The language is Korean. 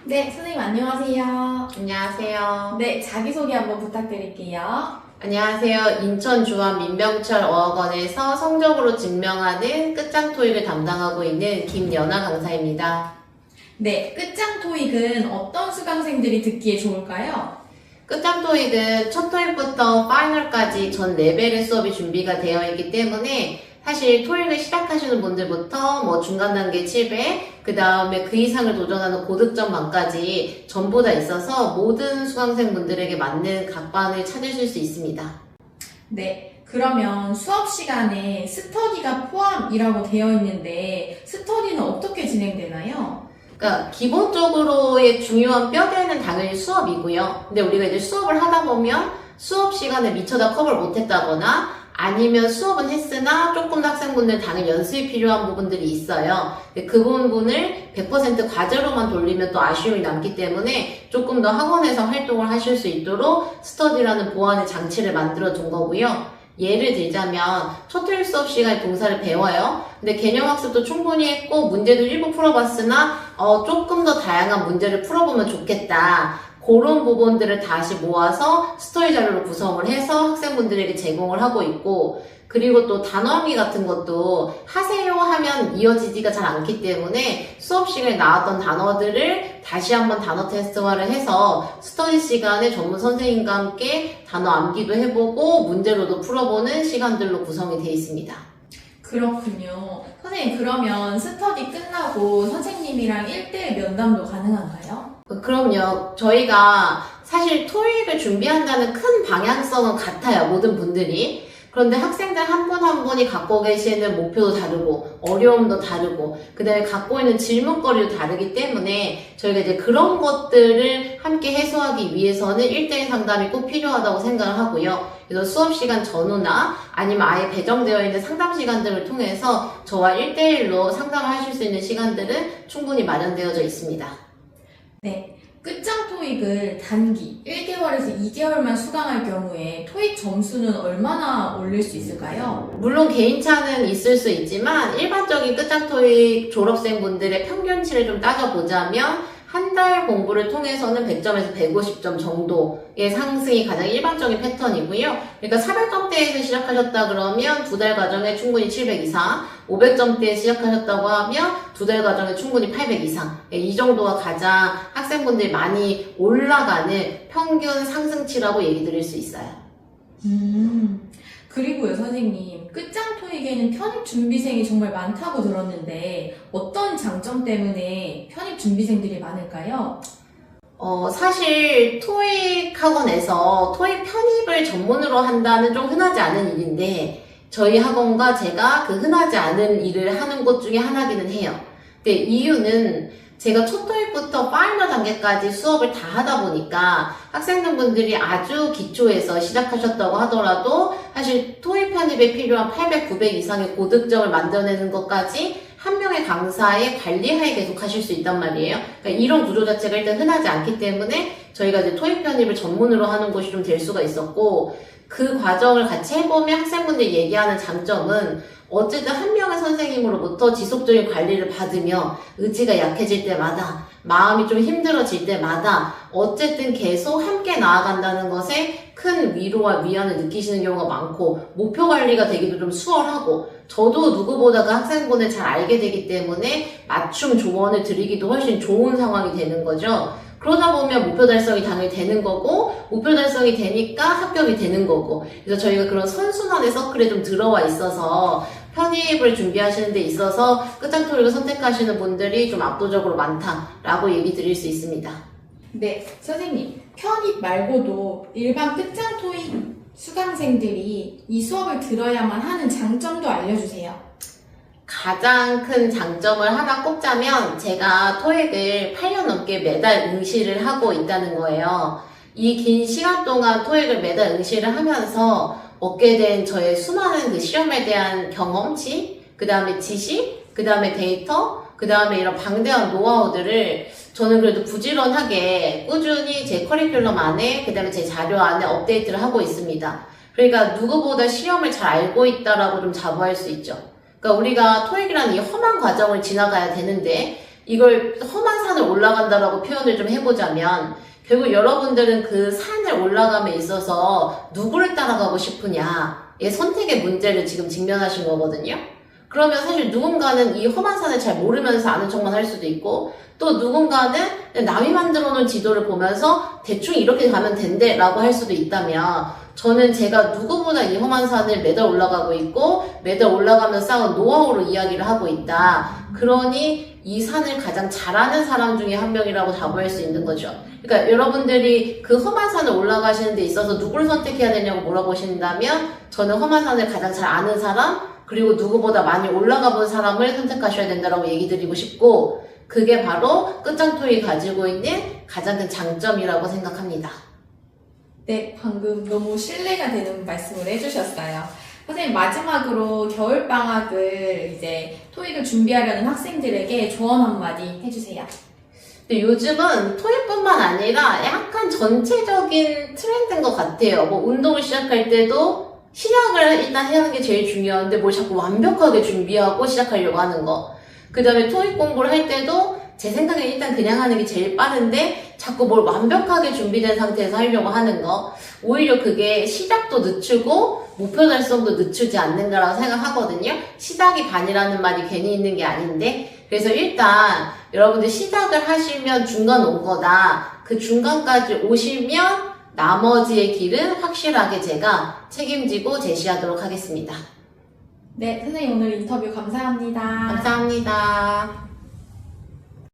네, 선생님 안녕하세요. 안녕하세요. 네, 자기소개 한번 부탁드릴게요. 안녕하세요. 인천 주한 민병철 어학원에서 성적으로 증명하는 끝장 토익을 담당하고 있는 김연아 강사입니다. 네, 끝장 토익은 어떤 수강생들이 듣기에 좋을까요? 끝장 토익은 첫 토익부터 파이널까지 전 레벨의 수업이 준비가 되어 있기 때문에 사실 토익을 시작하시는 분들부터 중간 단계 700, 그 다음에 그 이상을 도전하는 고득점 만까지 전부 다 있어서 모든 수강생분들에게 맞는 각반을 찾으실 수 있습니다. 네, 그러면 수업 시간에 스터디가 포함이라고 되어 있는데 스터디는 어떻게 진행되나요? 그러니까 기본적으로의 중요한 뼈대는 당연히 수업이고요. 근데 우리가 이제 수업을 하다 보면 수업 시간에 미처 커버를 못했다거나 아니면 수업은 했으나 조금 더 학생분들 당연히 연습이 필요한 부분들이 있어요. 근데 그 부분을 100% 과제로만 돌리면 또 아쉬움이 남기 때문에 조금 더 학원에서 활동을 하실 수 있도록 스터디라는 보완의 장치를 만들어 둔 거고요. 예를 들자면 첫 토익 수업 시간에 동사를 배워요. 근데 개념 학습도 충분히 했고 문제도 일부 풀어봤으나 조금 더 다양한 문제를 풀어보면 좋겠다. 그런 부분들을 다시 모아서 스토리 자료로 구성을 해서 학생분들에게 제공을 하고 있고, 그리고 또 단어암기 같은 것도 하세요 하면 이어지지가 잘 않기 때문에 수업 시간에 나왔던 단어들을 다시 한번 단어 테스트화를 해서 스터디 시간에 전문 선생님과 함께 단어 암기도 해보고 문제로도 풀어보는 시간들로 구성이 되어 있습니다. 그렇군요. 선생님, 그러면 스터디 끝나고 선생님이랑 1대1 면담도 가능한가요? 그럼요. 저희가 사실 토익을 준비한다는 큰 방향성은 같아요. 모든 분들이. 그런데 학생들 한 분 한 분이 갖고 계시는 목표도 다르고 어려움도 다르고 그다음에 갖고 있는 질문거리도 다르기 때문에 저희가 이제 그런 것들을 함께 해소하기 위해서는 1대1 상담이 꼭 필요하다고 생각을 하고요. 그래서 수업 시간 전후나 아니면 아예 배정되어 있는 상담 시간들을 통해서 저와 1대1로 상담을 하실 수 있는 시간들은 충분히 마련되어져 있습니다. 네, 끝장 토익을 단기 1개월에서 2개월만 수강할 경우에 토익 점수는 얼마나 올릴 수 있을까요? 물론 개인차는 있을 수 있지만 일반적인 끝장 토익 졸업생분들의 평균치를 좀 따져보자면 한 달 공부를 통해서는 100점에서 150점 정도의 상승이 가장 일반적인 패턴이고요. 그러니까 400점대에서 시작하셨다 그러면 두 달 과정에 충분히 700 이상, 500점대에 시작하셨다고 하면 두 달 과정에 충분히 800 이상. 이 정도가 가장 학생분들이 많이 올라가는 평균 상승치라고 얘기 드릴 수 있어요. 그리고요, 선생님. 끝장 토익에는 편입 준비생이 정말 많다고 들었는데 어떤 장점 때문에 편입 준비생들이 많을까요? 사실 토익 학원에서 토익 편입을 전문으로 한다는 좀 흔하지 않은 일인데 저희 학원과 제가 그 흔하지 않은 일을 하는 곳 중에 하나기는 해요. 근데 이유는 제가 첫 토익부터 파이널 단계까지 수업을 다 하다 보니까 학생분들이 아주 기초에서 시작하셨다고 하더라도 사실 토익 편입에 필요한 800, 900 이상의 고득점을 만들어내는 것까지 한 명의 강사의 관리하에 계속 하실 수 있단 말이에요. 그러니까 이런 구조 자체가 일단 흔하지 않기 때문에 저희가 이제 토익 편입을 전문으로 하는 곳이 좀 될 수가 있었고, 그 과정을 같이 해보면 학생분들이 얘기하는 장점은 어쨌든 한 명의 선생님으로부터 지속적인 관리를 받으며 의지가 약해질 때마다 마음이 좀 힘들어질 때마다 어쨌든 계속 함께 나아간다는 것에 큰 위로와 위안을 느끼시는 경우가 많고 목표 관리가 되기도 좀 수월하고 저도 누구보다 그 학생분을 잘 알게 되기 때문에 맞춤 조언을 드리기도 훨씬 좋은 상황이 되는 거죠. 그러다 보면 목표 달성이 당연히 되는 거고 목표 달성이 되니까 합격이 되는 거고 그래서 저희가 그런 선순환의 서클에 좀 들어와 있어서 편입을 준비하시는 데 있어서 끝장 토익을 선택하시는 분들이 좀 압도적으로 많다라고 얘기 드릴 수 있습니다. 네, 선생님. 편입 말고도 일반 끝장 토익 수강생들이 이 수업을 들어야만 하는 장점도 알려주세요. 가장 큰 장점을 하나 꼽자면 제가 토익을 8년 넘게 매달 응시를 하고 있다는 거예요. 이 긴 시간 동안 토익을 매달 응시를 하면서 얻게 된 저의 수많은 그 시험에 대한 경험치, 그 다음에 지식, 그 다음에 데이터, 그 다음에 이런 방대한 노하우들을 저는 그래도 부지런하게 꾸준히 제 커리큘럼 안에, 그 다음에 제 자료 안에 업데이트를 하고 있습니다. 그러니까 누구보다 시험을 잘 알고 있다라고 좀 자부할 수 있죠. 그러니까 우리가 토익이라는 이 험한 과정을 지나가야 되는데 이걸 험한 산을 올라간다라고 표현을 좀 해보자면 결국 여러분들은 그 산을 올라감에 있어서 누구를 따라가고 싶으냐의 선택의 문제를 지금 직면하신 거거든요. 그러면 사실 누군가는 이 험한 산을 잘 모르면서 아는 척만 할 수도 있고 또 누군가는 남이 만들어 놓은 지도를 보면서 대충 이렇게 가면 된대 라고 할 수도 있다면 저는 제가 누구보다 이 험한 산을 매달 올라가고 있고 매달 올라가면 쌓은 노하우로 이야기를 하고 있다. 그러니 이 산을 가장 잘하는 사람 중에 한 명이라고 자부할 수 있는 거죠. 그러니까 여러분들이 그 험한 산을 올라가시는 데 있어서 누굴 선택해야 되냐고 물어보신다면 저는 험한 산을 가장 잘 아는 사람 그리고 누구보다 많이 올라가 본 사람을 선택하셔야 된다고 얘기 드리고 싶고 그게 바로 끝장토이 가지고 있는 가장 큰 장점이라고 생각합니다. 네, 방금 너무 신뢰가 되는 말씀을 해주셨어요. 선생님, 마지막으로 겨울방학을 이제 토익을 준비하려는 학생들에게 조언 한마디 해주세요. 근데 요즘은 토익뿐만 아니라 약간 전체적인 트렌드인 것 같아요. 뭐 운동을 시작할 때도 시작을 일단 해야 하는 게 제일 중요한데 뭘 자꾸 완벽하게 준비하고 시작하려고 하는 거. 그 다음에 토익 공부를 할 때도 제 생각에 일단 그냥 하는 게 제일 빠른데 자꾸 뭘 완벽하게 준비된 상태에서 하려고 하는 거. 오히려 그게 시작도 늦추고 목표 달성도 늦추지 않는가라고 생각하거든요. 시작이 반이라는 말이 괜히 있는 게 아닌데 그래서 일단 여러분들 시작을 하시면 중간 온 거다. 그 중간까지 오시면 나머지의 길은 확실하게 제가 책임지고 제시하도록 하겠습니다. 네, 선생님 오늘 인터뷰 감사합니다. 감사합니다.